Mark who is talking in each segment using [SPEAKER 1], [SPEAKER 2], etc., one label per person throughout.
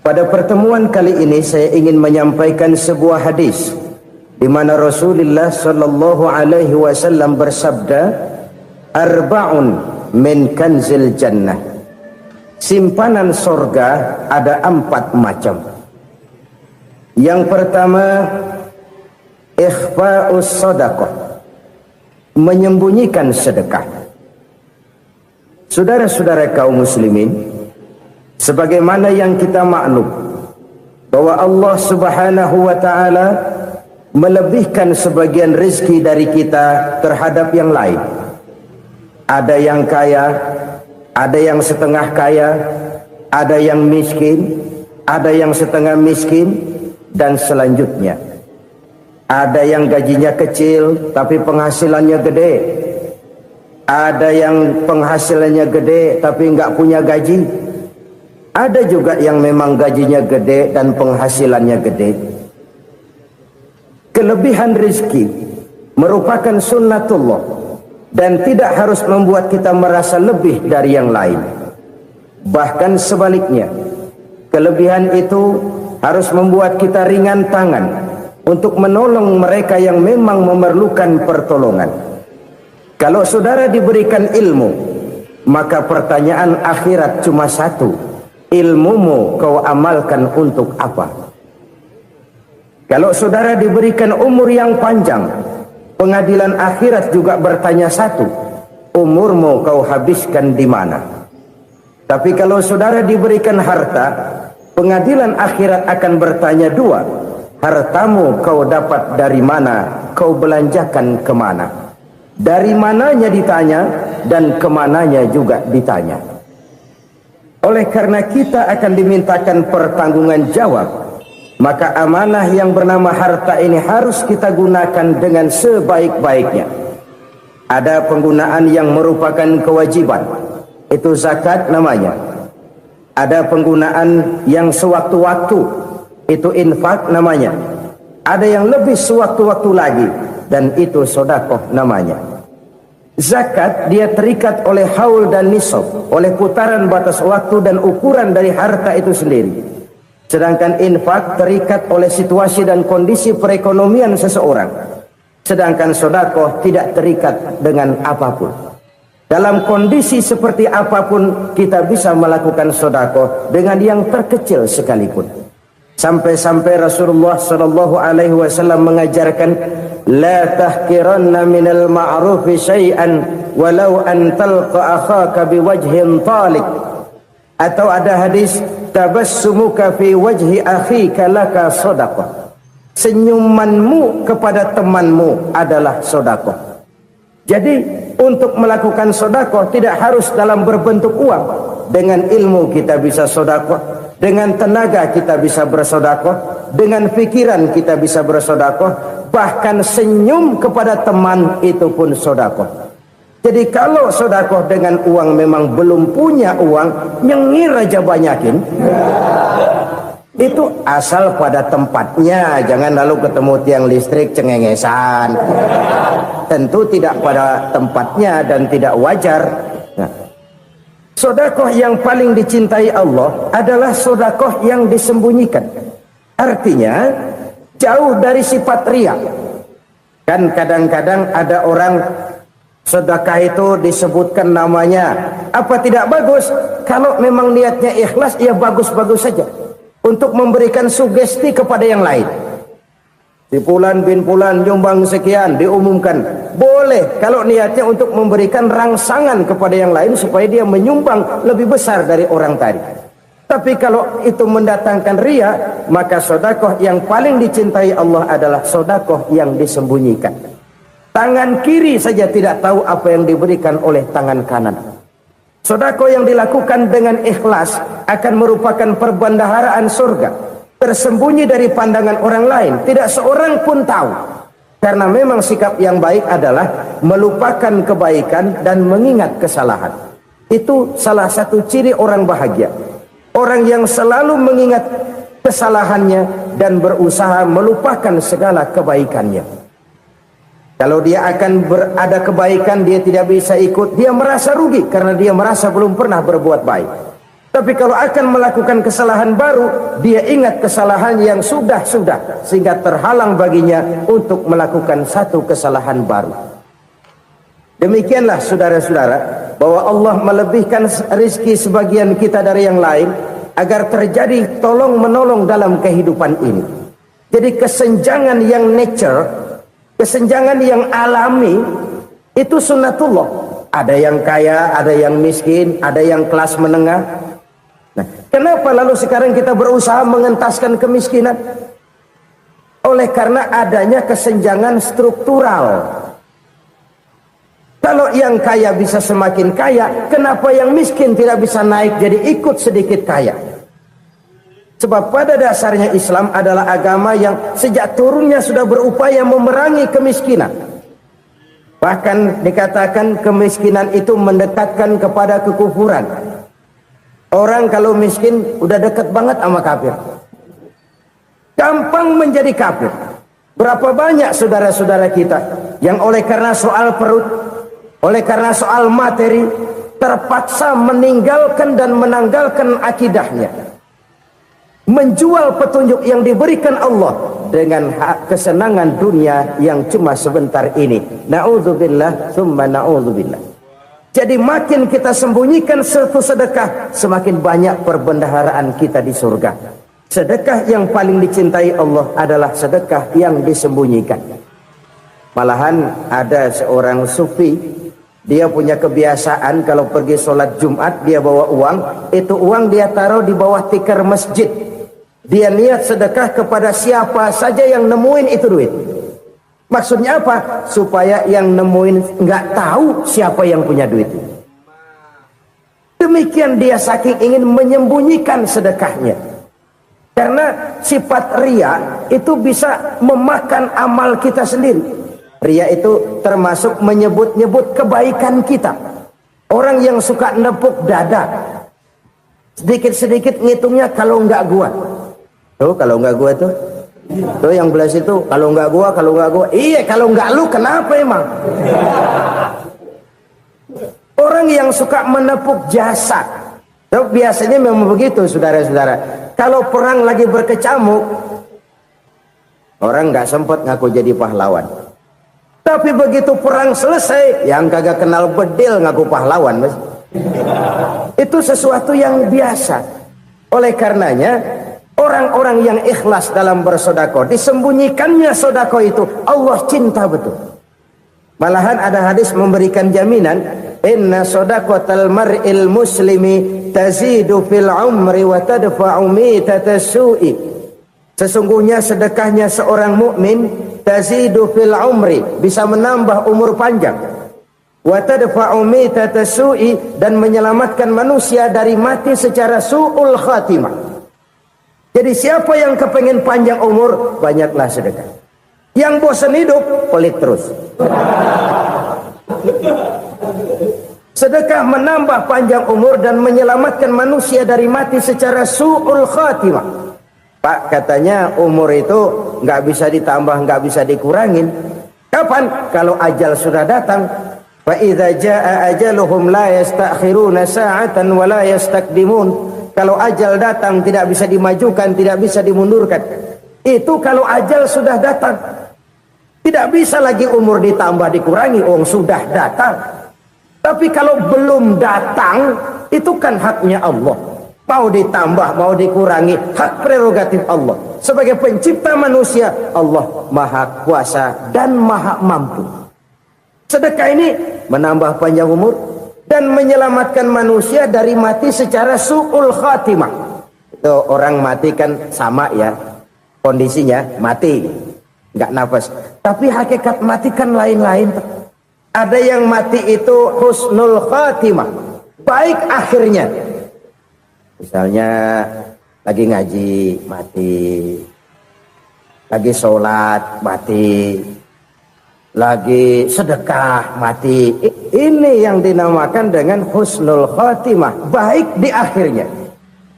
[SPEAKER 1] Pada pertemuan kali ini saya ingin menyampaikan sebuah hadis di mana Rasulullah sallallahu alaihi wasallam bersabda, "Arba'un min kanzil jannah." Simpanan surga ada 4 macam. Yang pertama, ikhfa'us shadaqah, menyembunyikan sedekah. Saudara-saudara kaum muslimin, sebagaimana yang kita maklum bahwa Allah Subhanahu wa taala melebihkan sebagian rezeki dari kita terhadap yang lain. Ada yang kaya, ada yang setengah kaya, ada yang miskin, ada yang setengah miskin, dan selanjutnya. Ada yang gajinya kecil tapi penghasilannya gede. Ada yang penghasilannya gede tapi nggak punya gaji. Ada juga yang memang gajinya gede dan penghasilannya gede. Kelebihan rezeki merupakan sunnatullah dan tidak harus membuat kita merasa lebih dari yang lain. Bahkan sebaliknya, kelebihan itu harus membuat kita ringan tangan untuk menolong mereka yang memang memerlukan pertolongan. Kalau saudara diberikan ilmu, maka pertanyaan akhirat cuma satu: ilmumu kau amalkan untuk apa? Kalau saudara diberikan umur yang panjang, pengadilan akhirat juga bertanya satu: umurmu kau habiskan di mana? Tapi kalau saudara diberikan harta, pengadilan akhirat akan bertanya 2: hartamu kau dapat dari mana? Kau belanjakan kemana? Dari mananya ditanya dan kemananya juga ditanya. Oleh karena kita akan dimintakan pertanggungan jawab, maka amanah yang bernama harta ini harus kita gunakan dengan sebaik-baiknya. Ada penggunaan yang merupakan kewajiban, itu zakat namanya. Ada penggunaan yang sewaktu-waktu, itu infak namanya. Ada yang lebih sewaktu-waktu lagi, dan itu sedekah namanya. Zakat dia terikat oleh haul dan nisab, oleh putaran batas waktu dan ukuran dari harta itu sendiri. Sedangkan infak terikat oleh situasi dan kondisi perekonomian seseorang. Sedangkan sedekah tidak terikat dengan apapun. Dalam kondisi seperti apapun kita bisa melakukan sedekah dengan yang terkecil sekalipun. Sampai-sampai Rasulullah sallallahu alaihi wasallam mengajarkan, la tahqiranna minal ma'rufi syai'an walau an talqa akhaka biwajhin talik. Atau ada hadis, tabassumuka fi wajhi akhika laka shadaqah. Senyumanmu kepada temanmu adalah sedekah. Jadi untuk melakukan sedekah tidak harus dalam berbentuk uang. Dengan ilmu kita bisa sedekah, dengan tenaga kita bisa bersedekah, dengan pikiran kita bisa bersedekah, bahkan senyum kepada teman itu pun sedekah. Jadi kalau sedekah dengan uang memang belum punya uang, nyengir aja banyakin. Itu asal pada tempatnya, jangan lalu ketemu tiang listrik cengengesan. Tentu tidak pada tempatnya dan tidak wajar. Nah, sedekah yang paling dicintai Allah adalah sedekah yang disembunyikan. Artinya jauh dari sifat riya. Kan kadang-kadang ada orang sedekah itu disebutkan namanya. Apa tidak bagus? Kalau memang niatnya ikhlas, ya bagus-bagus saja. Untuk memberikan sugesti kepada yang lain. Si Fulan bin Fulan nyumbang sekian, diumumkan. Boleh kalau niatnya untuk memberikan rangsangan kepada yang lain supaya dia menyumbang lebih besar dari orang tadi. Tapi kalau itu mendatangkan riya, maka sedekah yang paling dicintai Allah adalah sedekah yang disembunyikan. Tangan kiri saja tidak tahu apa yang diberikan oleh tangan kanan. Sedekah yang dilakukan dengan ikhlas akan merupakan perbendaharaan surga, tersembunyi dari pandangan orang lain, tidak seorang pun tahu. Karena memang sikap yang baik adalah melupakan kebaikan dan mengingat kesalahan. Itu salah satu ciri orang bahagia. Orang yang selalu mengingat kesalahannya dan berusaha melupakan segala kebaikannya. Kalau dia akan berada kebaikan, dia tidak bisa ikut, dia merasa rugi karena dia merasa belum pernah berbuat baik. Tapi kalau akan melakukan kesalahan baru, dia ingat kesalahan yang sudah-sudah, sehingga terhalang baginya untuk melakukan satu kesalahan baru. Demikianlah saudara-saudara, bahwa Allah melebihkan rizki sebagian kita dari yang lain, agar terjadi tolong-menolong dalam kehidupan ini. Jadi kesenjangan yang nature, kesenjangan yang alami, itu sunnatullah. Ada yang kaya, ada yang miskin, ada yang kelas menengah. Nah, kenapa lalu sekarang kita berusaha mengentaskan kemiskinan? Oleh karena adanya kesenjangan struktural. Kalau yang kaya bisa semakin kaya, kenapa yang miskin tidak bisa naik jadi ikut sedikit kaya? Sebab pada dasarnya Islam adalah agama yang sejak turunnya sudah berupaya memerangi kemiskinan. Bahkan dikatakan kemiskinan itu mendekatkan kepada kekufuran. Orang kalau miskin udah dekat banget sama kafir. Gampang menjadi kafir. Berapa banyak saudara-saudara kita yang oleh karena soal perut, oleh karena soal materi, terpaksa meninggalkan dan menanggalkan akidahnya, menjual petunjuk yang diberikan Allah dengan kesenangan dunia yang cuma sebentar ini. Na'udzubillah summa na'udzubillah. Jadi makin kita sembunyikan satu sedekah, semakin banyak perbendaharaan kita di surga. Sedekah yang paling dicintai Allah adalah sedekah yang disembunyikan. Malahan ada seorang sufi, dia punya kebiasaan kalau pergi sholat Jumat dia bawa uang, itu uang dia taruh di bawah tikar masjid. Dia niat sedekah kepada siapa saja yang nemuin itu duit. Maksudnya apa? Supaya yang nemuin nggak tahu siapa yang punya duit. Demikian dia saking ingin menyembunyikan sedekahnya. Karena sifat ria itu bisa memakan amal kita sendiri. Ria itu termasuk menyebut-nyebut kebaikan kita. Orang yang suka nepuk dada, sedikit-sedikit ngitungnya kalau nggak gua. Tuh kalau nggak gua tuh. Tuh yang belas itu kalau nggak gua. Iya kalau nggak lu kenapa emang? Orang yang suka menepuk jasad. Tuh biasanya memang begitu saudara-saudara. Kalau perang lagi berkecamuk, orang nggak sempat ngaku jadi pahlawan. Tapi begitu perang selesai, yang kagak kenal bedil ngaku pahlawan, mas. Itu sesuatu yang biasa. Oleh karenanya orang-orang yang ikhlas dalam bersodako, disembunyikannya sodako itu Allah cinta betul. Malahan ada hadis memberikan jaminan, inna sodakotal mar'il muslimi tazidu fil umri wa tadfa'u mitatas su'i. Sesungguhnya sedekahnya seorang mukmin tazidu fil umri, bisa menambah umur panjang, wa tadfa'u mitatas su'i, dan menyelamatkan manusia dari mati secara su'ul khatimah. Jadi siapa yang kepengen panjang umur, banyaklah sedekah. Yang bosan hidup, pelit terus. Sedekah menambah panjang umur dan menyelamatkan manusia dari mati secara su'ul khatimah. Pak, katanya umur itu nggak bisa ditambah, nggak bisa dikurangin. Kapan? Kalau ajal sudah datang. Fa idza jaa ajaluhum la yastakhiruna sa'atan wa la yastakdimun. Kalau ajal datang tidak bisa dimajukan, tidak bisa dimundurkan. Itu kalau ajal sudah datang. Tidak bisa lagi umur ditambah dikurangi, sudah datang. Tapi kalau belum datang, itu kan haknya Allah. Mau ditambah, mau dikurangi, hak prerogatif Allah. Sebagai pencipta manusia, Allah maha kuasa dan maha mampu. Sedekah ini menambah panjang umur dan menyelamatkan manusia dari mati secara su'ul khatimah. Itu orang mati kan sama ya, kondisinya mati, nggak nafas. Tapi hakikat mati kan lain-lain. Ada yang mati itu husnul khatimah, baik akhirnya. Misalnya lagi ngaji mati, lagi sholat mati, lagi sedekah mati. Ini yang dinamakan dengan husnul khatimah, baik di akhirnya.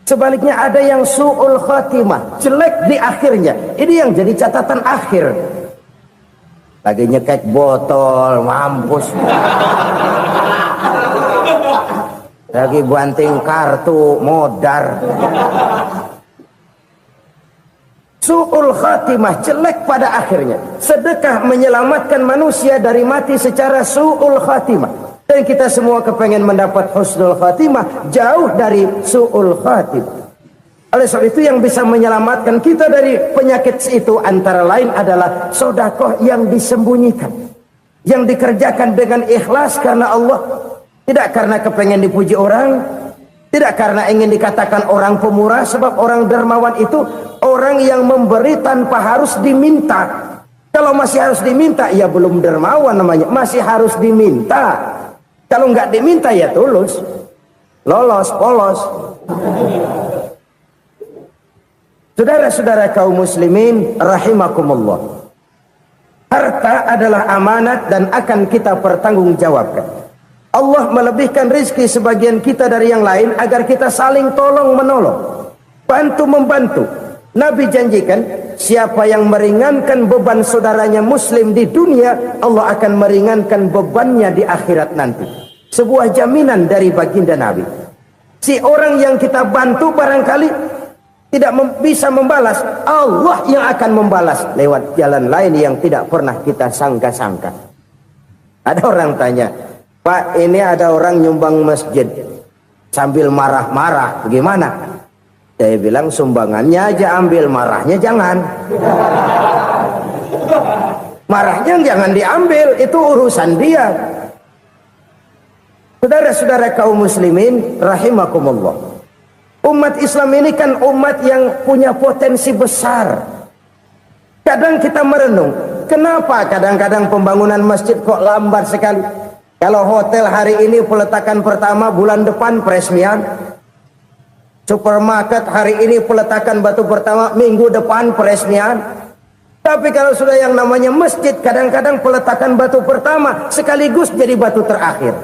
[SPEAKER 1] Sebaliknya ada yang su'ul khatimah, jelek di akhirnya. Ini yang jadi catatan akhir. Lagi nyekek botol, mampus. lagi banting kartu modar. Su'ul khatimah, jelek pada akhirnya. Sedekah menyelamatkan manusia dari mati secara su'ul khatimah. Dan kita semua kepengen mendapat husnul khatimah, jauh dari su'ul khatimah. Oleh sebab itu yang bisa menyelamatkan kita dari penyakit itu antara lain adalah sedekah yang disembunyikan, yang dikerjakan dengan ikhlas karena Allah, tidak karena kepengen dipuji orang, tidak karena ingin dikatakan orang pemurah. Sebab orang dermawan itu orang yang memberi tanpa harus diminta. Kalau masih harus diminta, ya belum dermawan namanya. Masih harus diminta. Kalau nggak diminta, ya tulus, lolos, polos. Saudara-saudara kaum muslimin rahimakumullah, harta adalah amanat dan akan kita pertanggungjawabkan. Allah melebihkan rizki sebagian kita dari yang lain agar kita saling tolong menolong, bantu membantu. Nabi janjikan siapa yang meringankan beban saudaranya muslim di dunia, Allah akan meringankan bebannya di akhirat nanti. Sebuah jaminan dari baginda Nabi. Si orang yang kita bantu barangkali tidak bisa membalas, Allah yang akan membalas lewat jalan lain yang tidak pernah kita sangka-sangka. Ada orang tanya, Pak, ini ada orang nyumbang masjid sambil marah-marah, bagaimana? Saya bilang sumbangannya aja ambil, marahnya jangan. Marahnya jangan diambil, itu urusan dia. Saudara-saudara kaum muslimin rahimakumullah, umat Islam ini kan umat yang punya potensi besar. Kadang kita merenung, kenapa kadang-kadang pembangunan masjid kok lambat sekali? Kalau hotel hari ini peletakan pertama, bulan depan peresmian. Supermarket hari ini peletakan batu pertama, minggu depan peresmian. Tapi kalau sudah yang namanya masjid, kadang-kadang peletakan batu pertama sekaligus jadi batu terakhir.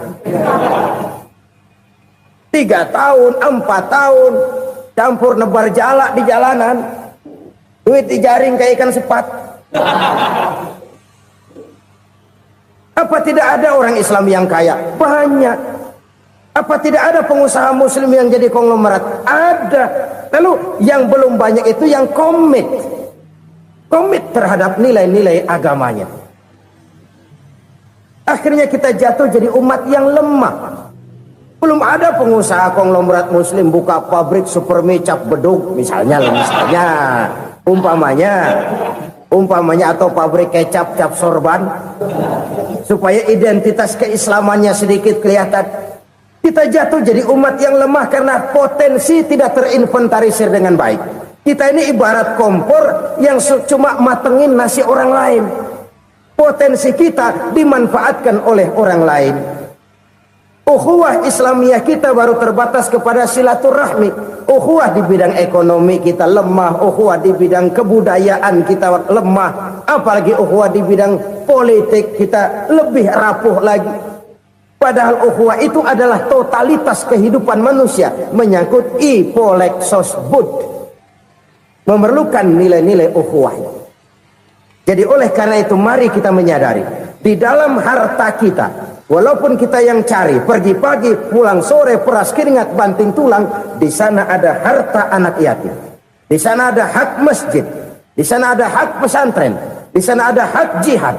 [SPEAKER 1] 3 tahun, 4 tahun, campur nebar jalak di jalanan, duit dijaring kayak ikan sepat. Apa tidak ada orang Islam yang kaya? Banyak. Apa tidak ada pengusaha muslim yang jadi konglomerat? Ada. Lalu yang belum banyak itu yang komit terhadap nilai-nilai agamanya. Akhirnya kita jatuh jadi umat yang lemah. Belum ada pengusaha konglomerat muslim buka pabrik super mie cap bedug misalnya umpamanya atau pabrik kecap cap sorban supaya identitas keislamannya sedikit kelihatan. Kita jatuh jadi umat yang lemah karena potensi tidak terinventarisir dengan baik. Kita ini ibarat kompor yang cuma matengin nasi orang lain. Potensi kita dimanfaatkan oleh orang lain. Ukhuwah Islamiyah kita baru terbatas kepada silaturahmi. Ukhuwah di bidang ekonomi kita lemah, ukhuwah di bidang kebudayaan kita lemah, apalagi ukhuwah di bidang politik kita lebih rapuh lagi. Padahal ukhuwah itu adalah totalitas kehidupan manusia, menyangkut ipolek sosbud, memerlukan nilai-nilai ukhuwah. Jadi oleh karena itu mari kita menyadari di dalam harta kita, walaupun kita yang cari pergi pagi pulang sore peras keringat banting tulang, di sana ada harta anak yatim, di sana ada hak masjid, di sana ada hak pesantren, di sana ada hak jihad.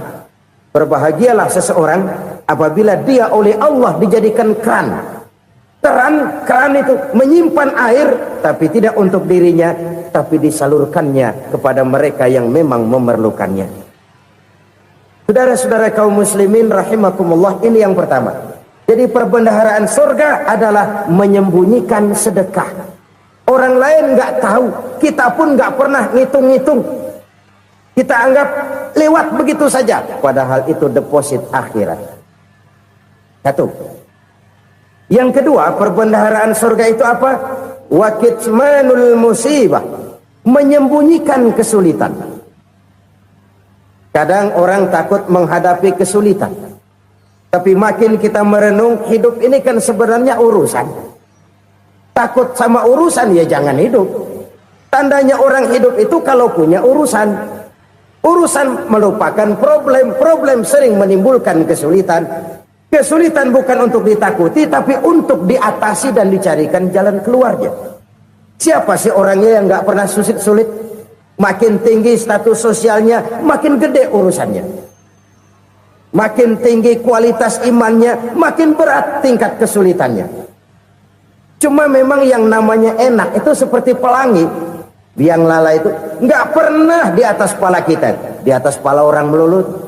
[SPEAKER 1] Berbahagialah seseorang apabila dia oleh Allah dijadikan keran itu menyimpan air, tapi tidak untuk dirinya, tapi disalurkannya kepada mereka yang memang memerlukannya. Saudara-saudara kaum muslimin rahimakumullah, ini yang pertama. Jadi perbendaharaan surga adalah menyembunyikan sedekah. Orang lain nggak tahu, kita pun nggak pernah ngitung-ngitung. Kita anggap lewat begitu saja, padahal itu deposit akhirat. Satu. Yang kedua, perbendaharaan surga itu apa? Wa kitmanul musibah, menyembunyikan kesulitan. Kadang orang takut menghadapi kesulitan, tapi makin kita merenung, hidup ini kan sebenarnya urusan. Takut sama urusan, ya jangan hidup. Tandanya orang hidup itu kalau punya urusan. Urusan melupakan problem sering menimbulkan kesulitan. Kesulitan bukan untuk ditakuti, tapi untuk diatasi dan dicarikan jalan keluarnya. Siapa sih orangnya yang nggak pernah sulit-sulit? Makin tinggi status sosialnya, makin gede urusannya. Makin tinggi kualitas imannya, makin berat tingkat kesulitannya. Cuma memang yang namanya enak itu seperti pelangi. Biang lala itu nggak pernah di atas kepala kita, di atas kepala orang melulu.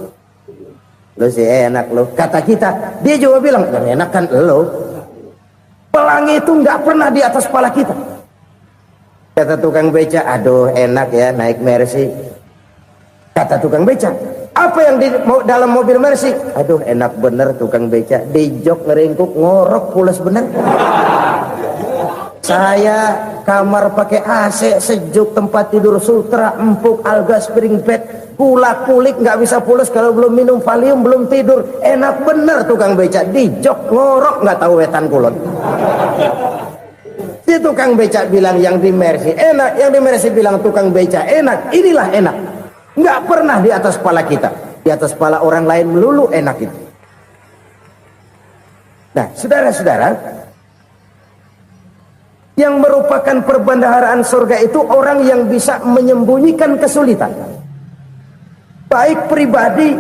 [SPEAKER 1] Lo sih enak lo, kata kita. Dia juga bilang, yang enak kan lo. Pelangi itu nggak pernah di atas kepala kita. Kata tukang beca, aduh enak ya naik Mercy. Kata tukang beca, apa yang di dalam mobil Mercy? Aduh enak bener tukang beca, di jok ngeringkuk ngorok pulas bener. Saya kamar pakai AC sejuk, tempat tidur sutra empuk, alga spring bed, kulak kulik nggak bisa pulas kalau belum minum Valium, belum tidur. Enak bener tukang beca, di jok ngorok nggak tahu wetan kulon. Si tukang beca bilang yang di Mercy enak, yang di Mercy bilang tukang beca enak. Inilah enak, nggak pernah di atas kepala kita, di atas kepala orang lain melulu enak itu. Nah saudara-saudara, yang merupakan perbendaharaan surga itu orang yang bisa menyembunyikan kesulitan, baik pribadi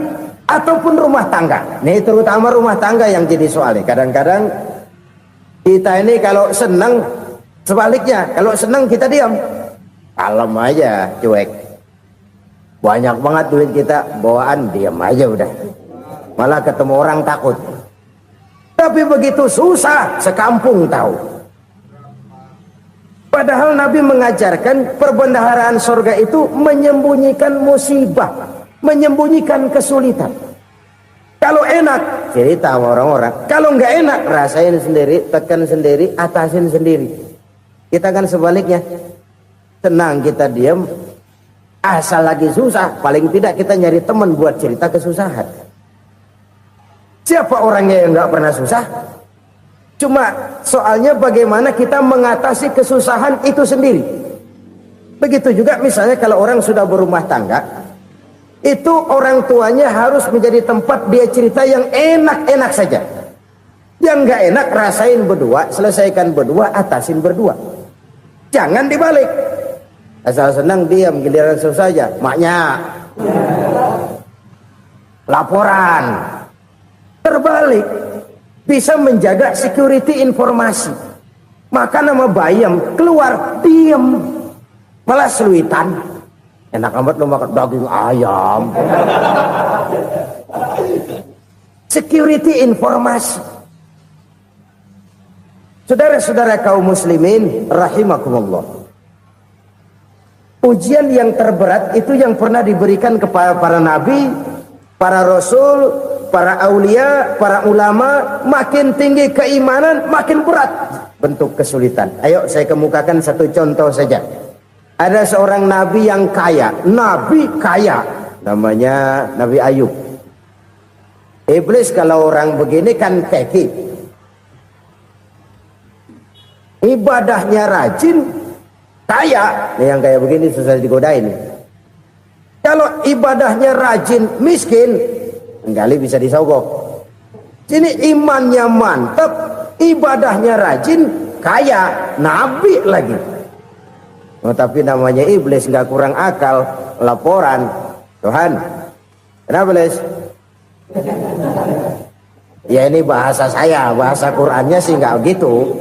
[SPEAKER 1] ataupun rumah tangga. Nih terutama rumah tangga yang jadi soalnya. Kadang-kadang kita ini kalau senang, sebaliknya kalau senang kita diam, kalem aja, cuek. Banyak banget duit kita bawaan, diam aja udah. Malah ketemu orang takut. Tapi begitu susah, sekampung tahu. Padahal Nabi mengajarkan perbendaharaan surga itu menyembunyikan musibah, menyembunyikan kesulitan. Kalau enak, cerita sama orang-orang. Kalau nggak enak, rasain sendiri, tekan sendiri, atasin sendiri. Kita kan sebaliknya, tenang kita diam, asal lagi susah, paling tidak kita nyari teman buat cerita kesusahan. Siapa orangnya yang nggak pernah susah? Cuma soalnya bagaimana kita mengatasi kesusahan itu sendiri. Begitu juga misalnya kalau orang sudah berumah tangga, itu orang tuanya harus menjadi tempat dia cerita yang enak-enak saja. Yang nggak enak rasain berdua, selesaikan berdua, atasin berdua. Jangan dibalik. Asal senang diam, giliran susah saja. Maknya laporan. Terbalik. Bisa menjaga security informasi. Maka nama bayam keluar diam, malah seluitan. Enak amat lo makan daging ayam. Security informasi. Saudara-saudara kaum muslimin rahimakumullah, ujian yang terberat itu yang pernah diberikan kepada para nabi, para rasul, para aulia, para ulama. Makin tinggi keimanan, makin berat bentuk kesulitan. Ayo saya kemukakan satu contoh saja. Ada seorang nabi yang kaya, nabi kaya, namanya Nabi Ayub. Iblis kalau orang begini kan keki, ibadahnya rajin, kaya. Nih yang kayak begini susah digodain. Kalau ibadahnya rajin, miskin, kali bisa disogok. Sini imannya mantap, ibadahnya rajin, kaya, nabi lagi. Oh, tapi namanya iblis nggak kurang akal. Laporan, Tuhan, kenapa Les? Ya ini bahasa saya, bahasa Qurannya sih nggak gitu.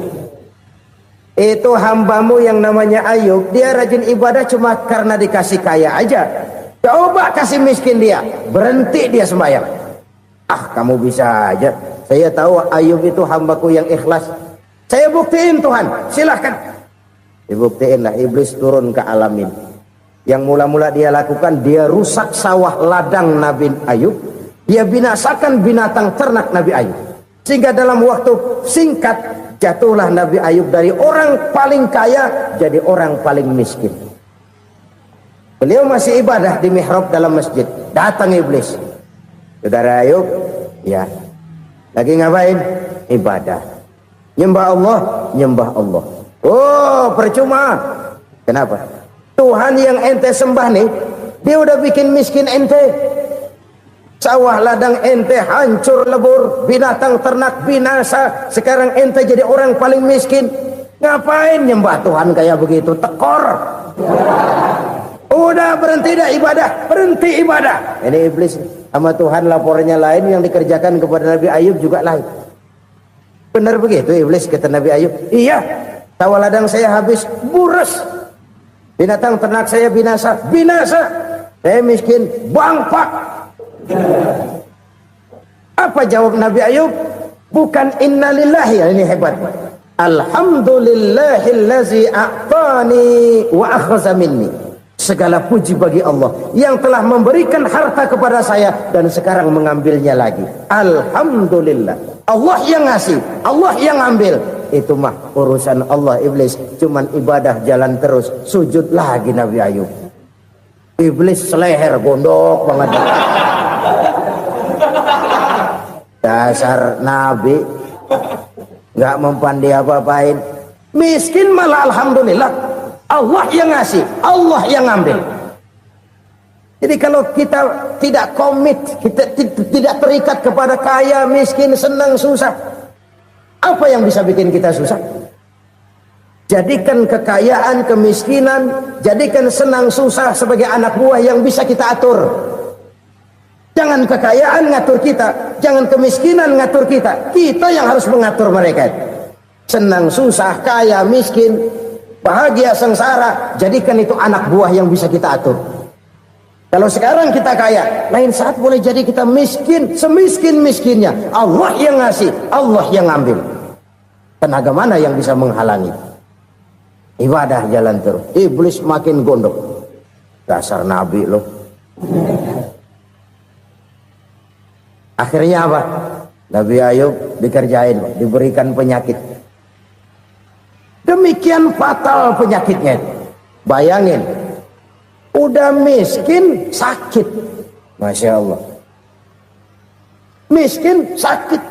[SPEAKER 1] Itu hambamu yang namanya Ayub, dia rajin ibadah cuma karena dikasih kaya aja. Coba kasih miskin dia, berhenti dia sembahyang. Ah kamu bisa aja. Saya tahu Ayub itu hambaku yang ikhlas. Saya buktiin Tuhan, silahkan. Dibuktiinlah, iblis turun ke alamin. Yang mula-mula dia lakukan, dia rusak sawah ladang Nabi Ayub. Dia binasakan binatang ternak Nabi Ayub. Sehingga dalam waktu singkat, jatuhlah Nabi Ayub dari orang paling kaya jadi orang paling miskin. Beliau masih ibadah di mihrab dalam masjid. Datang iblis. Saudara Ayub, ya, lagi ngapain? Ibadah. Nyembah Allah, nyembah Allah. Oh, percuma. Kenapa? Tuhan yang ente sembah nih, dia udah bikin miskin ente. Sawah ladang ente hancur lebur, binatang ternak binasa. Sekarang ente jadi orang paling miskin. Ngapain nyembah Tuhan kayak begitu? Tekor. Udah berhenti dah ibadah, berhenti ibadah. Ini iblis sama Tuhan laporannya lain, yang dikerjakan kepada Nabi Ayub juga lain. Benar begitu iblis kata Nabi Ayub? Iya, sawah ladang saya habis, buras. Binatang ternak saya binasa, binasa. Saya miskin, bangpak. Apa jawab Nabi Ayub? Bukan innalillahi, ini hebat. Alhamdulillahillazi a'tani wa akhza minni. Segala puji bagi Allah yang telah memberikan harta kepada saya dan sekarang mengambilnya lagi. Alhamdulillah. Allah yang ngasih, Allah yang ambil. Itu mah urusan Allah. Iblis cuman ibadah jalan terus, sujud lagi Nabi Ayub. Iblis seleher gondok banget. Dasar Nabi nggak mempan dia apa-apain. Miskin malah alhamdulillah. Allah yang ngasih, Allah yang ambil. Jadi kalau kita tidak komit, kita tidak terikat kepada kaya, miskin, senang, susah, apa yang bisa bikin kita susah? Jadikan kekayaan, kemiskinan, jadikan senang, susah sebagai anak buah yang bisa kita atur. Jangan kekayaan ngatur kita, jangan kemiskinan ngatur kita. Kita yang harus mengatur mereka. Senang, susah, kaya, miskin, bahagia, sengsara, jadikan itu anak buah yang bisa kita atur. Kalau sekarang kita kaya, lain saat boleh jadi kita miskin, semiskin-miskinnya. Allah yang ngasih, Allah yang ambil. Tenaga mana yang bisa menghalangi? Ibadah jalan terus. Iblis makin gondok. Dasar Nabi loh. Akhirnya apa? Nabi Ayub dikerjain, diberikan penyakit. Demikian fatal penyakitnya. Bayangin, udah miskin sakit. Masya Allah. Miskin sakit.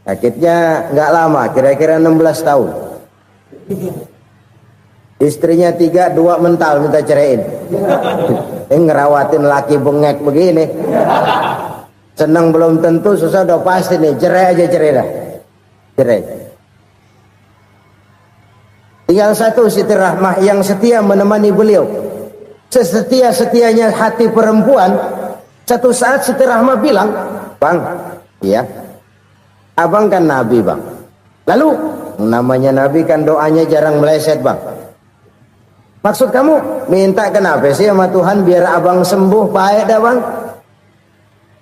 [SPEAKER 1] Sakitnya nggak lama, kira-kira 16 tahun. Istrinya 3, 2 mental minta ceraiin. Ngerawatin laki bengek begini. Senang belum tentu, susah udah pasti nih. Cerai aja, cerai dah. Cerai. Tinggal satu Siti Rahmah yang setia menemani beliau. Sesetia-setianya hati perempuan. Satu saat Siti Rahmah bilang, "Bang, iya, abang kan Nabi bang. Lalu namanya Nabi kan doanya jarang meleset bang. Maksud kamu minta kenapa sih sama Tuhan biar abang sembuh baik dah bang?"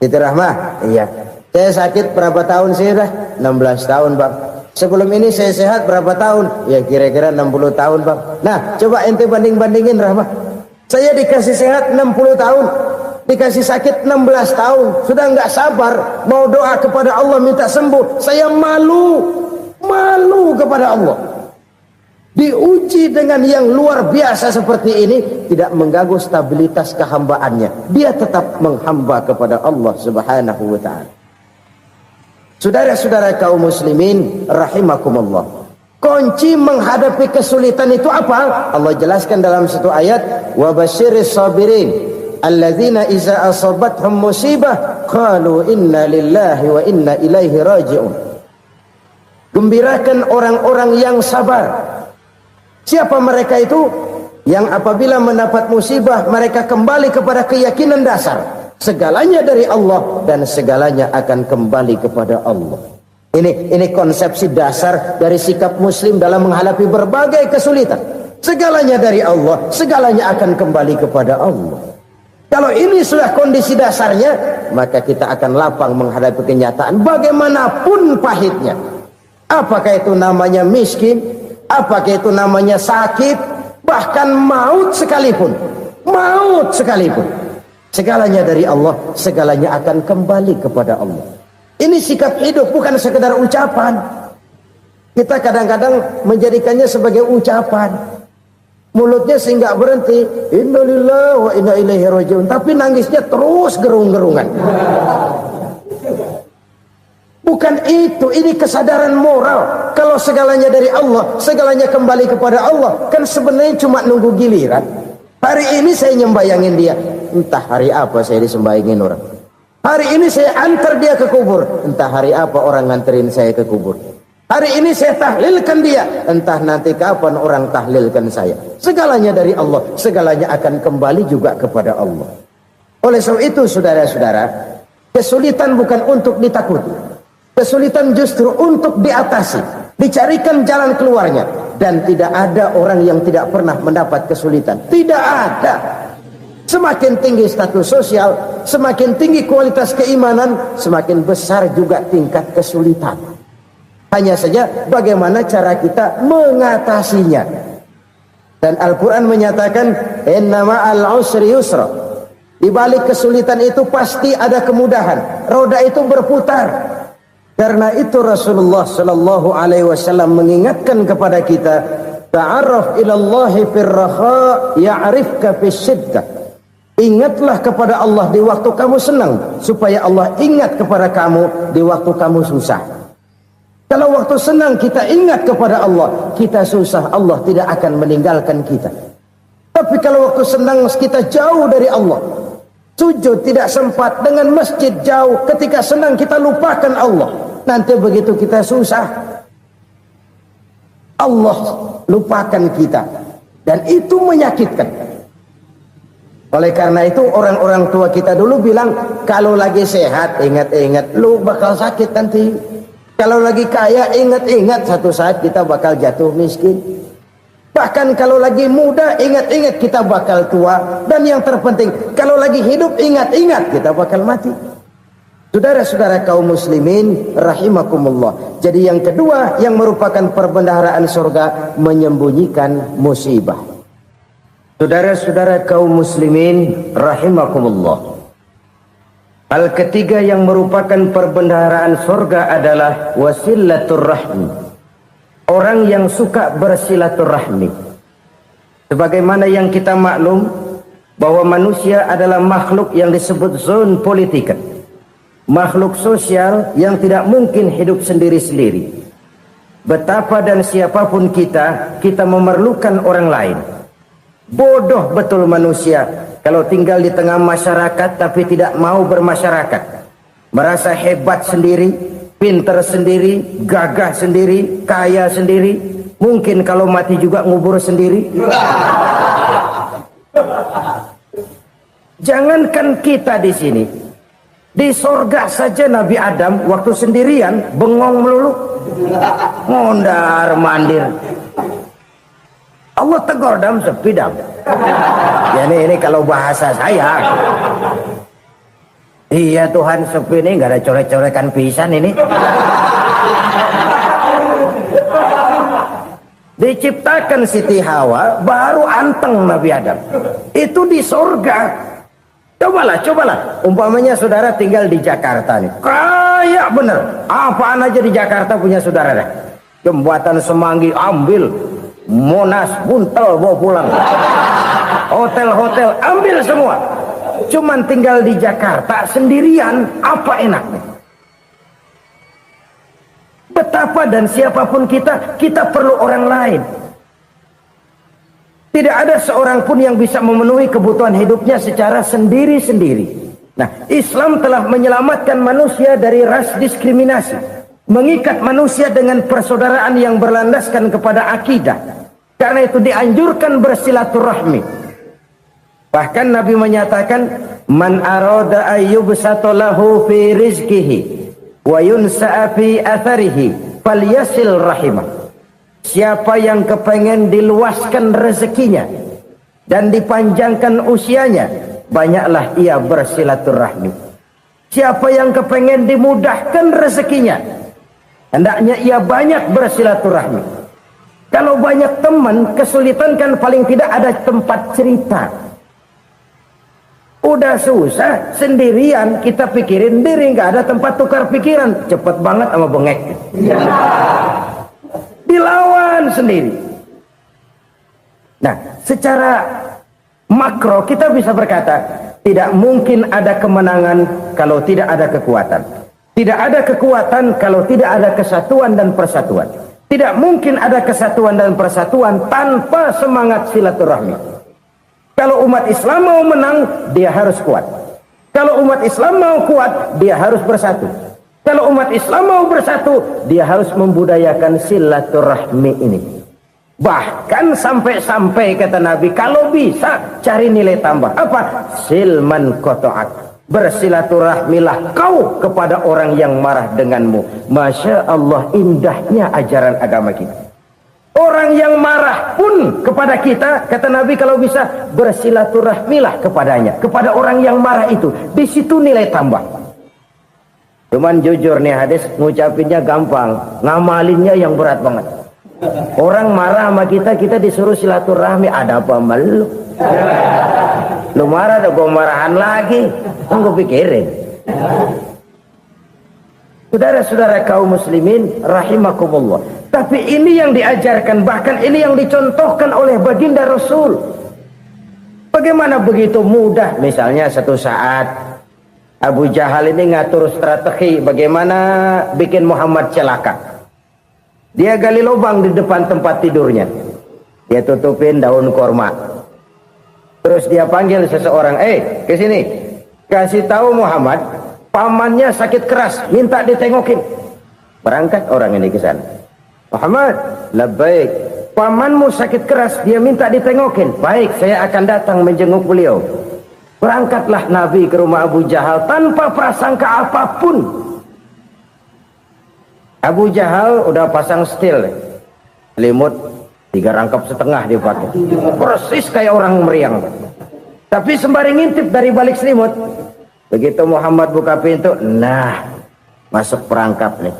[SPEAKER 1] Siti Rahmah, iya. Saya sakit berapa tahun sih dah? 16 tahun bang. Sebelum ini saya sehat berapa tahun? Ya kira-kira 60 tahun bang. Nah coba ente banding-bandingin Rahmah. Saya dikasih sehat 60 tahun, dikasih sakit 16 tahun. Sudah nggak sabar mau doa kepada Allah minta sembuh. Saya malu kepada Allah. Diuji dengan yang luar biasa seperti ini, tidak mengganggu stabilitas kehambaannya. Dia tetap menghamba kepada Allah Subhanahu wa ta'ala. Saudara-saudara kaum muslimin rahimakumullah. Kunci menghadapi kesulitan itu apa? Allah jelaskan dalam satu ayat, wa basyiris sabirin alladzina iza asabathum musibah qalu inna lillahi wa inna ilaihi raji'un. Gembirakan orang-orang yang sabar. Siapa mereka itu? Yang apabila mendapat musibah mereka kembali kepada keyakinan dasar. Segalanya dari Allah dan segalanya akan kembali kepada Allah. Ini konsepsi dasar dari sikap muslim dalam menghadapi berbagai kesulitan. Segalanya dari Allah, segalanya akan kembali kepada Allah. Kalau ini sudah kondisi dasarnya, maka kita akan lapang menghadapi kenyataan bagaimanapun pahitnya. Apakah itu namanya miskin, apakah itu namanya sakit, bahkan maut sekalipun. Maut sekalipun. Segalanya dari Allah, segalanya akan kembali kepada Allah. Ini sikap hidup, bukan sekedar ucapan. Kita kadang-kadang menjadikannya sebagai ucapan. Mulutnya sehingga berhenti, innalillahi wa inna ilaihi raji'un, tapi nangisnya terus gerung-gerungan. Bukan itu, ini kesadaran moral. Kalau segalanya dari Allah, segalanya kembali kepada Allah, kan sebenarnya cuma nunggu giliran. Hari ini saya nyembayangin dia, entah hari apa saya disembayangin orang. Hari ini saya antar dia ke kubur, entah hari apa orang nganterin saya ke kubur. Hari ini saya tahlilkan dia, entah nanti kapan orang tahlilkan saya. Segalanya dari Allah, segalanya akan kembali juga kepada Allah. Oleh sebab itu saudara-saudara, kesulitan bukan untuk ditakuti, kesulitan justru untuk diatasi, dicarikan jalan keluarnya. Dan tidak ada orang yang tidak pernah mendapat kesulitan, tidak ada. Semakin tinggi status sosial, semakin tinggi kualitas keimanan, semakin besar juga tingkat kesulitan. Hanya saja bagaimana cara kita mengatasinya. Dan Al-Quran menyatakan, inna ma'al usri yusra. Di balik kesulitan itu pasti ada kemudahan. Roda itu berputar. Karena itu Rasulullah sallallahu alaihi wasallam mengingatkan kepada kita, ta'arraf ilallahi fir raha ya'rifka fis syiddah. Ingatlah kepada Allah di waktu kamu senang, supaya Allah ingat kepada kamu di waktu kamu susah. Kalau waktu senang kita ingat kepada Allah, kita susah, Allah tidak akan meninggalkan kita. Tapi kalau waktu senang kita jauh dari Allah, sujud tidak sempat, dengan masjid jauh, ketika senang kita lupakan Allah. Nanti begitu kita susah, Allah lupakan kita. Dan itu menyakitkan. Oleh karena itu orang-orang tua kita dulu bilang, kalau lagi sehat ingat-ingat lu bakal sakit nanti. Kalau lagi kaya ingat-ingat satu saat kita bakal jatuh miskin. Bahkan kalau lagi muda ingat-ingat kita bakal tua. Dan yang terpenting, kalau lagi hidup ingat-ingat kita bakal mati. Saudara-saudara kaum muslimin rahimakumullah. Jadi yang kedua yang merupakan perbendaharaan surga, menyembunyikan musibah. Saudara-saudara kaum muslimin rahimakumullah. Hal ketiga yang merupakan perbendaharaan surga adalah wasilatur rahmi. Orang yang suka bersilaturahmi. Sebagaimana yang kita maklum bahwa manusia adalah makhluk yang disebut zon politika. Makhluk sosial yang tidak mungkin hidup sendiri-sendiri. Betapa dan siapapun kita memerlukan orang lain. Bodoh betul manusia kalau tinggal di tengah masyarakat tapi tidak mau bermasyarakat. Merasa hebat sendiri, pintar sendiri, gagah sendiri, kaya sendiri. Mungkin kalau mati juga ngubur sendiri. Jangankan kita di sini, di sorga saja Nabi Adam waktu sendirian bengong melulu, mondar mandir. Allah tegur dam sepi dam. Ya ini kalau bahasa saya. Iya Tuhan sepi ini nggak ada coret-corekan pisan ini. Diciptakan Siti Hawa baru anteng Nabi Adam. Itu di sorga. Cobalah. Umpamanya saudara tinggal di Jakarta nih. Kaya bener. Apaan aja di Jakarta punya saudara deh. Jembatan Semanggi ambil. Monas buntel bawa pulang. Hotel-hotel ambil semua. Cuman tinggal di Jakarta sendirian, apa enaknya? Betapa dan siapapun kita perlu orang lain. Tidak ada seorang pun yang bisa memenuhi kebutuhan hidupnya secara sendiri-sendiri. Nah, Islam telah menyelamatkan manusia dari ras diskriminasi, mengikat manusia dengan persaudaraan yang berlandaskan kepada akidah. Karena itu dianjurkan bersilaturahmi. Bahkan Nabi menyatakan, man arada ayyubsata lahu fi rizqihi wa yunsa'a fi atharihi falyasil rahimah. Siapa yang kepengen diluaskan rezekinya dan dipanjangkan usianya, banyaklah ia bersilaturahmi. Siapa yang kepengen dimudahkan rezekinya, hendaknya ia banyak bersilaturahmi. Kalau banyak teman, kesulitan kan paling tidak ada tempat cerita. Udah susah, sendirian kita pikirin diri, nggak ada tempat tukar pikiran. Cepet banget sama bengek. Dilawan sendiri. Nah, secara makro kita bisa berkata, tidak mungkin ada kemenangan kalau tidak ada kekuatan. Tidak ada kekuatan kalau tidak ada kesatuan dan persatuan. Tidak mungkin ada kesatuan dan persatuan tanpa semangat silaturahmi. Kalau umat Islam mau menang, dia harus kuat. Kalau umat Islam mau kuat, dia harus bersatu. Kalau umat Islam mau bersatu, dia harus membudayakan silaturahmi ini. Bahkan sampai-sampai kata Nabi, kalau bisa cari nilai tambah. Apa? Silman koto'ak. Bersilaturahmilah kau kepada orang yang marah denganmu. Masya Allah, indahnya ajaran agama kita. Orang yang marah pun kepada kita, kata Nabi, kalau bisa bersilaturahmilah kepadanya, kepada orang yang marah itu. Di situ nilai tambah. Cuman jujur nih hadis, ngucapinnya gampang, ngamalinnya yang berat banget. Orang marah sama kita, kita disuruh silaturahmi, ada apa malu? Lu marah, ada gua marahan lagi, kan gua pikirin. Saudara-saudara kaum muslimin rahimakumullah. Tapi ini yang diajarkan, bahkan ini yang dicontohkan oleh baginda Rasul. Bagaimana begitu mudah, misalnya satu saat Abu Jahal ini ngatur strategi bagaimana bikin Muhammad celaka. Dia gali lubang di depan tempat tidurnya. Dia tutupin daun korma. Terus dia panggil seseorang, ke sini. Kasih tahu Muhammad, pamannya sakit keras, minta ditengokin. Berangkat orang ini ke sana. Muhammad, labbaik. Pamanmu sakit keras, dia minta ditengokin. Baik, saya akan datang menjenguk beliau. Berangkatlah Nabi ke rumah Abu Jahal tanpa prasangka apapun. Abu Jahal udah pasang setil, selimut 3 rangkap setengah dipakai, persis kayak orang meriang. Tapi sembari ngintip dari balik selimut, begitu Muhammad buka pintu, nah masuk perangkap nih.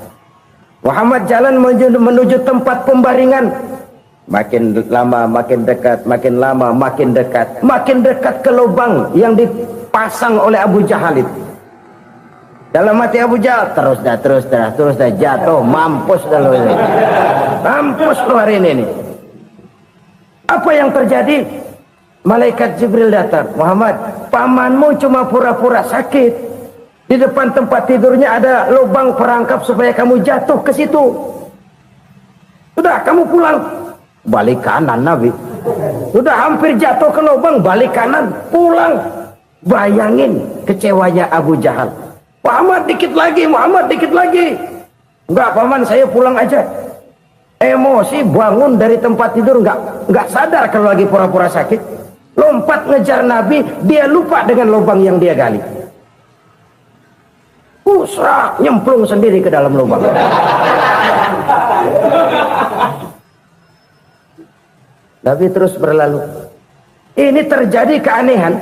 [SPEAKER 1] Muhammad jalan menuju tempat pembaringan. Makin lama makin dekat, makin lama makin dekat, makin dekat ke lubang yang dipasang oleh Abu Jahal itu. Dalam hati Abu Jahal, terus dah jatuh, mampus dah lu ini. Mampus lu hari ini nih. Apa yang terjadi? Malaikat Jibril datang. Muhammad, pamanmu cuma pura-pura sakit. Di depan tempat tidurnya ada lubang perangkap supaya kamu jatuh ke situ. Sudah, kamu pulang. Balik kanan Nabi. Sudah hampir jatuh ke lubang, balik kanan, pulang. Bayangin kecewanya Abu Jahal. Muhammad dikit lagi, Muhammad dikit lagi. Enggak paman, saya pulang aja. Emosi bangun dari tempat tidur, enggak sadar kalau lagi pura-pura sakit. Lompat ngejar Nabi, dia lupa dengan lubang yang dia gali. Usrah, nyemplung sendiri ke dalam lubang. Nabi terus berlalu. Ini terjadi keanehan.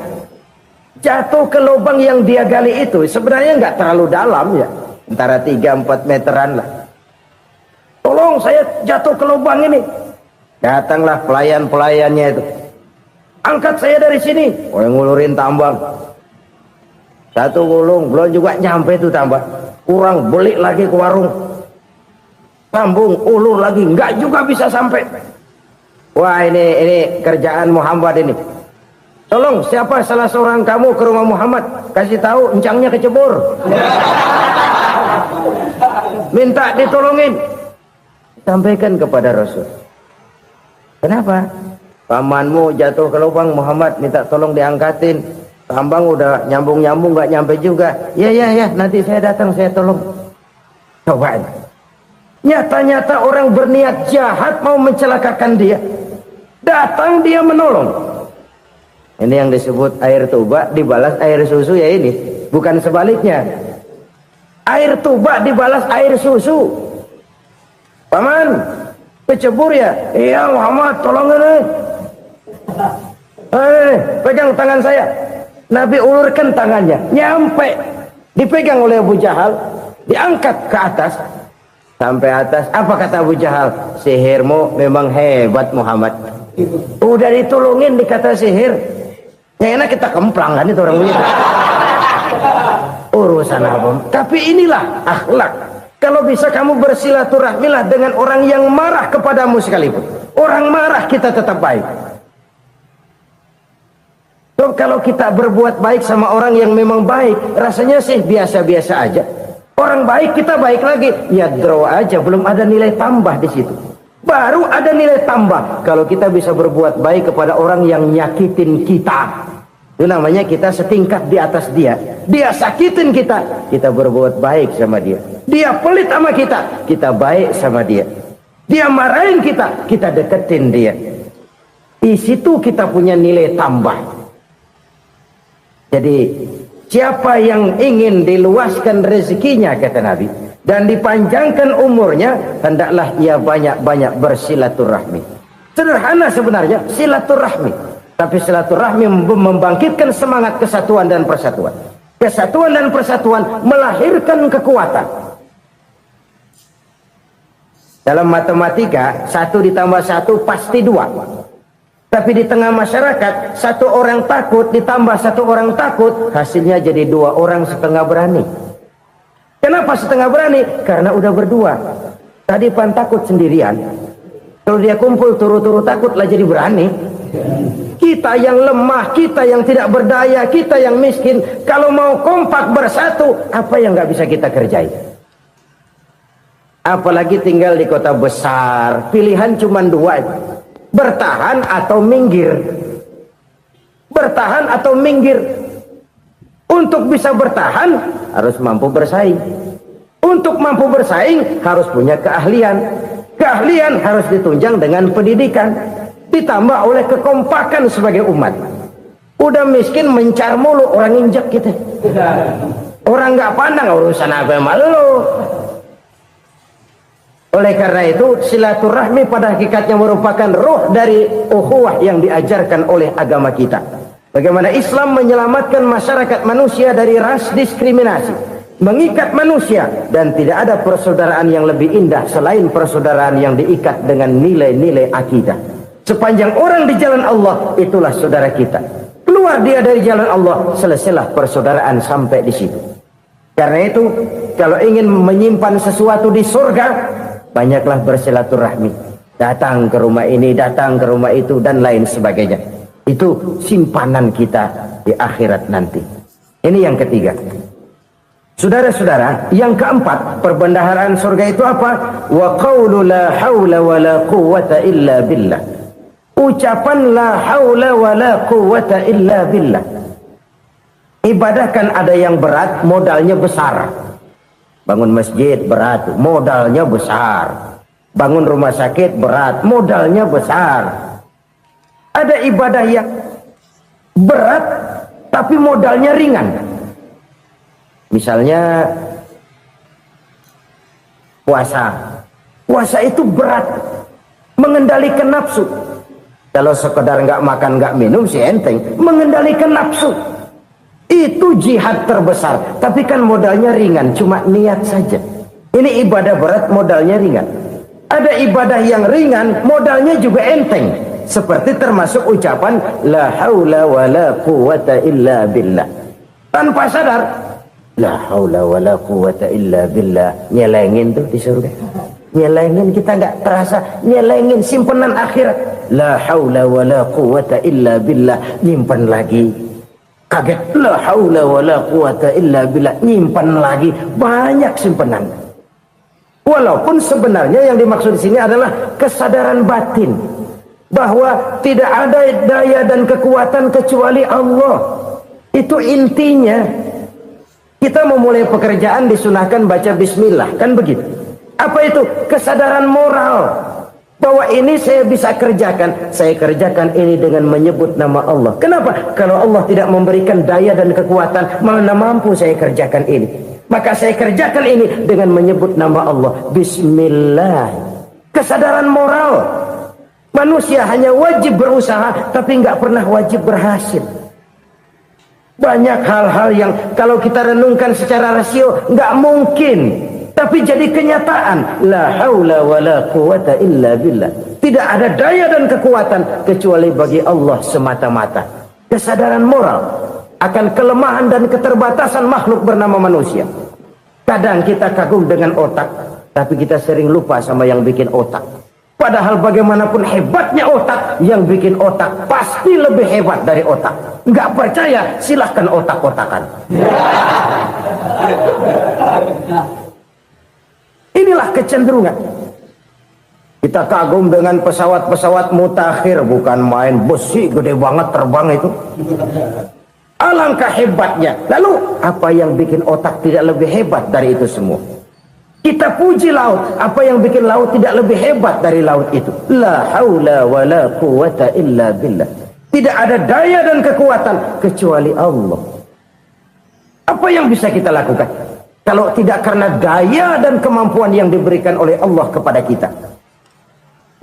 [SPEAKER 1] Jatuh ke lubang yang dia gali itu sebenarnya nggak terlalu dalam ya, antara 3-4 meteran lah. Tolong saya jatuh ke lubang ini. Datanglah pelayan-pelayannya itu. Angkat saya dari sini. Oh, yang ngulurin tambang. Satu gulung belum juga nyampe itu tambang. Kurang beli lagi ke warung. Sambung ulur lagi, nggak juga bisa sampai. Wah ini kerjaan Muhammad ini. Tolong siapa salah seorang kamu ke rumah Muhammad, kasih tahu encangnya kecebur. Minta ditolongin. Sampaikan kepada Rasul. Kenapa? Pamanmu jatuh ke lubang, Muhammad minta tolong diangkatin. Tambang udah nyambung-nyambung nggak nyampe juga. Ya nanti saya datang saya tolong. Coba. Nyata-nyata orang berniat jahat mau mencelakakan dia. Datang dia menolong. Ini yang disebut air tuba dibalas air susu ya ini. Bukan sebaliknya. Air tuba dibalas air susu. Paman, kecebur ya? Iya Muhammad, tolong ini. Pegang tangan saya. Nabi ulurkan tangannya. Nyampe. Dipegang oleh Abu Jahal. Diangkat ke atas. Sampai atas. Apa kata Abu Jahal? Sihirmu memang hebat Muhammad. Udah ditolongin dikata sihir. Ya enak kita kemplang kan itu orang begitu. Urusan apa? Tapi inilah akhlak. Kalau bisa kamu bersilaturahmilah dengan orang yang marah kepadamu sekalipun. Orang marah kita tetap baik. So, kalau kita berbuat baik sama orang yang memang baik, rasanya sih biasa-biasa aja. Orang baik kita baik lagi, ya draw aja, belum ada nilai tambah di situ. Baru ada nilai tambah kalau kita bisa berbuat baik kepada orang yang nyakitin kita. Itu namanya kita setingkat di atas dia. Dia sakitin kita, kita berbuat baik sama dia. Dia pelit sama kita, kita baik sama dia. Dia marahin kita, kita deketin dia. Di situ kita punya nilai tambah. Jadi siapa yang ingin diluaskan rezekinya, kata Nabi, dan dipanjangkan umurnya, hendaklah ia banyak-banyak bersilaturahmi. Sederhana sebenarnya silaturahmi. Tapi silaturahmi membangkitkan semangat kesatuan dan persatuan. Kesatuan dan persatuan melahirkan kekuatan. Dalam matematika, 1 ditambah 1 pasti 2. Tapi di tengah masyarakat, 1 orang takut ditambah 1 orang takut, hasilnya jadi 2 orang setengah berani. Kenapa setengah berani? Karena udah berdua. Tadi pan takut sendirian. Kalau dia kumpul turu-turu takutlah jadi berani. Kita yang lemah, kita yang tidak berdaya, kita yang miskin, kalau mau kompak bersatu, apa yang nggak bisa kita kerjain? Apalagi tinggal di kota besar, pilihan cuma 2, bertahan atau minggir. Bertahan atau minggir. Untuk bisa bertahan harus mampu bersaing. Untuk mampu bersaing harus punya keahlian. Keahlian harus ditunjang dengan pendidikan, ditambah oleh kekompakan sebagai umat. Udah miskin mencar mulu, orang injak kita. Orang nggak pandang urusan apa malu. Oleh karena itu silaturahmi pada hakikatnya merupakan roh dari ukhuwah yang diajarkan oleh agama kita. Bagaimana Islam menyelamatkan masyarakat manusia dari ras diskriminasi, mengikat manusia, dan tidak ada persaudaraan yang lebih indah selain persaudaraan yang diikat dengan nilai-nilai akidah. Sepanjang orang di jalan Allah, itulah saudara kita. Keluar dia dari jalan Allah, selesailah persaudaraan sampai di situ. Karena itu, kalau ingin menyimpan sesuatu di surga, banyaklah bersilaturahmi. Datang ke rumah ini, datang ke rumah itu, dan lain sebagainya. Itu simpanan kita di akhirat nanti. Ini yang ketiga. Saudara-saudara, yang keempat, perbendaharaan surga itu apa? Wa qawlu la hawla wa la quwwata illa billah. Ucapan la haula wa la quwwata illa billah. Ibadah kan ada yang berat, modalnya besar. Bangun masjid berat, modalnya besar. Bangun rumah sakit berat, modalnya besar. Ada ibadah yang berat tapi modalnya ringan. Misalnya puasa. Puasa itu berat, mengendalikan nafsu. Kalau sekedar nggak makan nggak minum sih enteng, mengendalikan nafsu itu jihad terbesar. Tapi kan modalnya ringan, cuma niat saja. Ini ibadah berat, modalnya ringan. Ada ibadah yang ringan, modalnya juga enteng. Seperti termasuk ucapan la haula wa la quwwata illa billah. Tanpa sadar, la haula wa la quwwata illa billah, nyelengin tuh di surga. Nyelengin, kita nggak terasa, nyelengin simpenan akhirat. La haula wa la quwwata illa billah, nyimpan lagi. Kaget, la haula wa la quwwata illa billah, nyimpan lagi. Banyak simpenan. Walaupun sebenarnya yang dimaksud di sini adalah kesadaran batin bahwa tidak ada daya dan kekuatan kecuali Allah. Itu intinya. Kita memulai pekerjaan disunahkan baca bismillah, kan begitu? Apa itu? Kesadaran moral bahwa ini saya bisa kerjakan. Saya kerjakan ini dengan menyebut nama Allah. Kenapa? Kalau Allah tidak memberikan daya dan kekuatan, mana mampu saya kerjakan ini. Maka saya kerjakan ini dengan menyebut nama Allah. Bismillah. Kesadaran moral. Manusia hanya wajib berusaha, tapi nggak pernah wajib berhasil. Banyak hal-hal yang kalau kita renungkan secara rasio nggak mungkin, tapi jadi kenyataan. La haula wa la quwwata illa billah. Tidak ada daya dan kekuatan kecuali bagi Allah semata-mata. Kesadaran moral akan kelemahan dan keterbatasan makhluk bernama manusia. Kadang kita kagum dengan otak, tapi kita sering lupa sama yang bikin otak. Padahal bagaimanapun hebatnya otak, yang bikin otak pasti lebih hebat dari otak. Nggak percaya, silahkan otak-otakan. Inilah kecenderungan. Kita kagum dengan pesawat-pesawat mutakhir, bukan main, besi gede banget terbang itu. Alangkah hebatnya. Lalu apa yang bikin otak tidak lebih hebat dari itu semua? Kita puji laut. Apa yang bikin laut tidak lebih hebat dari laut itu? La haula wa la quwata illa billah. Tidak ada daya dan kekuatan kecuali Allah. Apa yang bisa kita lakukan kalau tidak karena daya dan kemampuan yang diberikan oleh Allah kepada kita?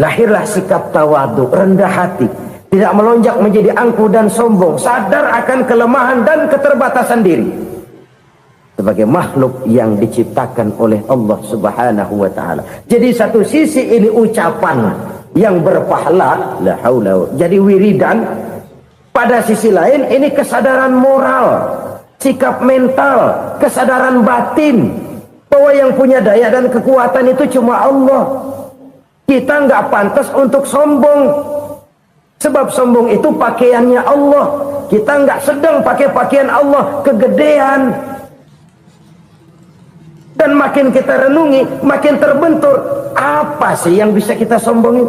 [SPEAKER 1] Lahirlah sikap tawadu, rendah hati, tidak melonjak menjadi angkuh dan sombong, sadar akan kelemahan dan keterbatasan diri sebagai makhluk yang diciptakan oleh Allah Subhanahu wa taala. Jadi satu sisi ini ucapan yang berpahala, la haula, jadi wiridan. Pada sisi lain ini kesadaran moral, sikap mental, kesadaran batin bahwa yang punya daya dan kekuatan itu cuma Allah. Kita nggak pantas untuk sombong, sebab sombong itu pakaiannya Allah. Kita nggak sedang pakai pakaian Allah, kegedean. Dan makin kita renungi, makin terbentur. Apa sih yang bisa kita sombongin?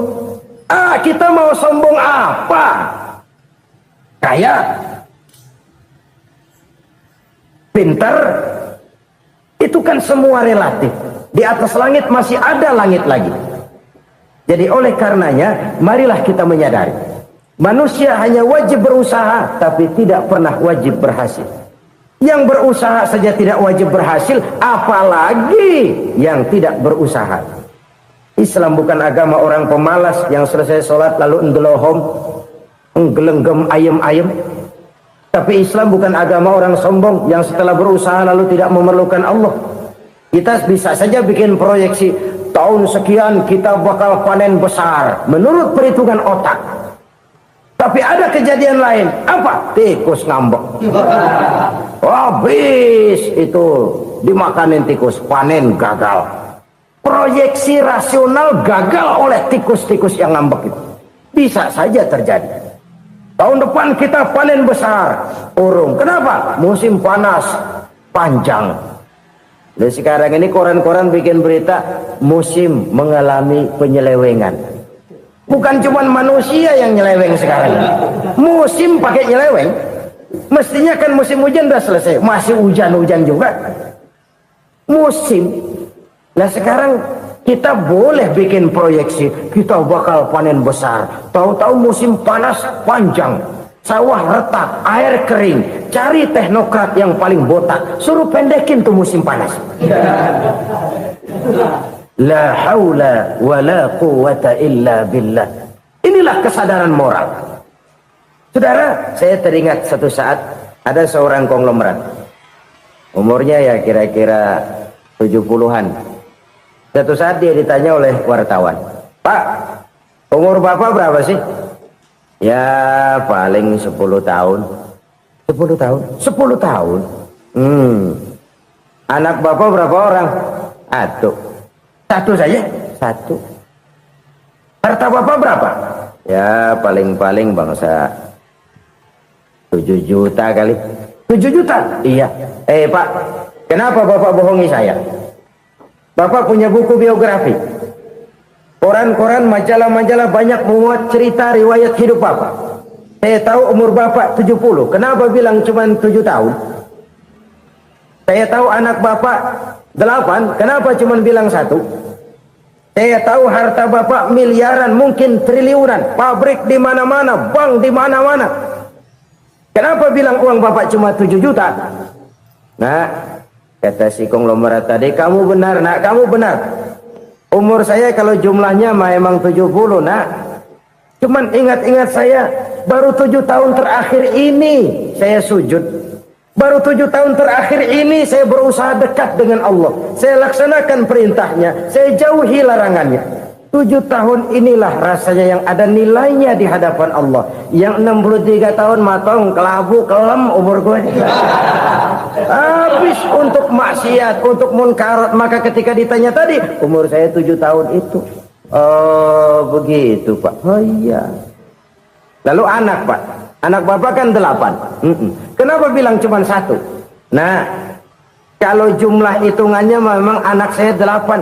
[SPEAKER 1] Kita mau sombong apa? Kaya, pintar, itu kan semua relatif. Di atas langit masih ada langit lagi. Jadi oleh karenanya, marilah kita menyadari, manusia hanya wajib berusaha, tapi tidak pernah wajib berhasil. Yang berusaha saja tidak wajib berhasil, apalagi yang tidak berusaha. Islam bukan agama orang pemalas yang selesai sholat lalu enggelohom, enggelenggem ayem-ayem. Tapi Islam bukan agama orang sombong yang setelah berusaha lalu tidak memerlukan Allah. Kita bisa saja bikin proyeksi, tahun sekian kita bakal panen besar menurut perhitungan otak. Tapi ada kejadian lain. Apa? Tikus ngambek. Habis itu dimakanin tikus, panen gagal. Proyeksi rasional gagal oleh tikus-tikus yang ngambek itu. Bisa saja terjadi. Tahun depan kita panen besar, urung. Kenapa? Musim panas panjang. Dan sekarang ini koran-koran bikin berita musim mengalami penyelewengan. Bukan cuma manusia yang nyeleweng sekarang. Musim pakai nyeleweng. Mestinya kan musim hujan udah selesai, masih hujan-hujan juga. Musim. Nah sekarang kita boleh bikin proyeksi, kita bakal panen besar. Tahu-tahu musim panas panjang. Sawah retak, air kering. Cari teknokrat yang paling botak, suruh pendekin tuh musim panas. La haula wa la quwata illa billah. Inilah kesadaran moral. Saudara, saya teringat satu saat ada seorang konglomerat. Umurnya ya kira-kira 70-an. Satu saat dia ditanya oleh wartawan, "Pak, umur Bapak berapa sih?" "Ya paling 10 tahun." 10 tahun? 10 tahun? Anak Bapak berapa orang? Satu saja? Satu. Harta Bapak berapa? Ya paling-paling bangsa 7 juta kali. 7 juta? Iya. Pak, kenapa Bapak bohongi saya? Bapak punya buku biografi. Koran-koran, majalah-majalah banyak memuat cerita riwayat hidup Bapak. Saya tahu umur Bapak 70. Kenapa bilang cuma 7 tahun? Saya tahu anak Bapak 8. Kenapa cuma bilang 1? Saya tahu harta Bapak miliaran, mungkin triliunan. Pabrik di mana-mana, bank di mana-mana. Kenapa bilang uang Bapak cuma 7 juta? Nah, kata si konglomerat tadi, kamu benar nak, kamu benar. Umur saya kalau jumlahnya memang 70 nak. Cuman ingat-ingat saya, baru 7 tahun terakhir ini saya sujud. Baru 7 tahun terakhir ini saya berusaha dekat dengan Allah. Saya laksanakan perintahnya, saya jauhi larangannya. 7 tahun inilah rasanya yang ada nilainya di hadapan Allah. Yang 63 tahun matong, kelabu, kelem umur gue. Habis untuk maksiat, untuk munkarat. Maka ketika ditanya tadi, umur saya 7 tahun itu. Oh begitu Pak. Oh iya. Lalu anak Pak, anak Bapak kan 8. Kenapa bilang cuma 1? Nah, kalau jumlah hitungannya memang anak saya 8.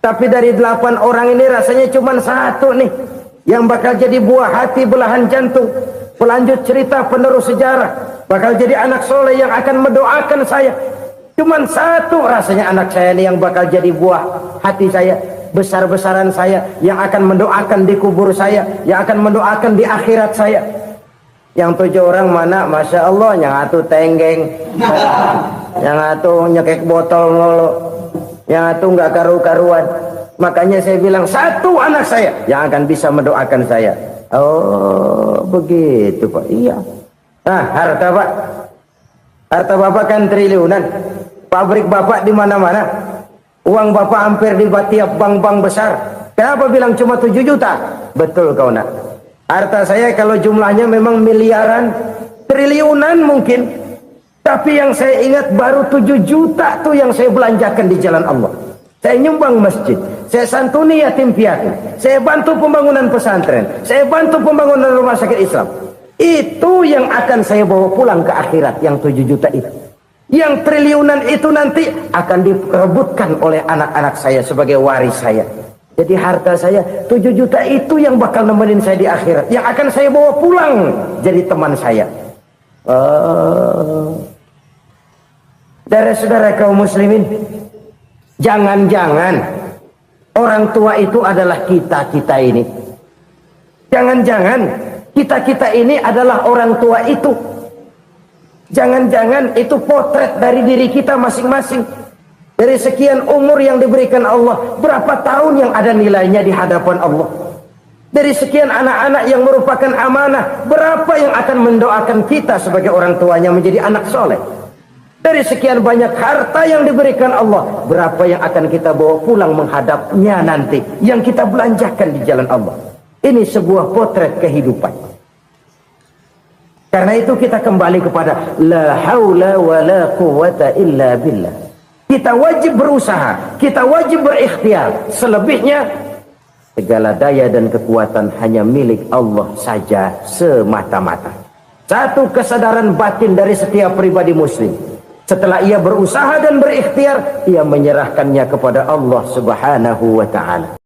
[SPEAKER 1] Tapi dari 8 orang ini rasanya cuma 1 nih yang bakal jadi buah hati, belahan jantung, pelanjut cerita, penerus sejarah, bakal jadi anak soleh yang akan mendoakan saya. Cuman 1 rasanya anak saya ini yang bakal jadi buah hati saya, besar-besaran saya, yang akan mendoakan di kubur saya, yang akan mendoakan di akhirat saya. Yang 7 orang mana? Masya Allah, yang 1 tenggeng, yang 1 nyekek botol ngolo, yang 1 nggak karu-karuan. Makanya saya bilang 1 anak saya yang akan bisa mendoakan saya. Oh begitu Pak. Iya. Nah harta Pak, harta Bapak kan triliunan, pabrik Bapak di mana-mana, uang Bapak hampir di tiap bank-bank besar. Kenapa bilang cuma 7 juta? Betul kau nak. Harta saya kalau jumlahnya memang miliaran, triliunan mungkin, tapi yang saya ingat baru 7 juta tuh yang saya belanjakan di jalan Allah. Saya nyumbang masjid, saya santuni yatim piatu, saya bantu pembangunan pesantren, saya bantu pembangunan rumah sakit Islam. Itu yang akan saya bawa pulang ke akhirat, yang 7 juta itu. Yang triliunan itu nanti akan diperebutkan oleh anak-anak saya sebagai waris saya. Jadi harta saya 7 juta itu yang bakal nemenin saya di akhirat, yang akan saya bawa pulang jadi teman saya. Saudara-saudara kaum muslimin, jangan-jangan orang tua itu adalah kita-kita ini. Jangan-jangan kita-kita ini adalah orang tua itu. Jangan-jangan itu potret dari diri kita masing-masing. Dari sekian umur yang diberikan Allah, berapa tahun yang ada nilainya di hadapan Allah? Dari sekian anak-anak yang merupakan amanah, berapa yang akan mendoakan kita sebagai orang tuanya menjadi anak soleh? Dari sekian banyak harta yang diberikan Allah, berapa yang akan kita bawa pulang menghadapnya nanti, yang kita belanjakan di jalan Allah? Ini sebuah potret kehidupan. Karena itu kita kembali kepada la haula wa la quwata illa billah. Kita wajib berusaha, kita wajib berikhtiar. Selebihnya segala daya dan kekuatan hanya milik Allah saja semata-mata. Satu kesadaran batin dari setiap pribadi muslim. Setelah ia berusaha dan berikhtiar, ia menyerahkannya kepada Allah Subhanahu wa ta'ala.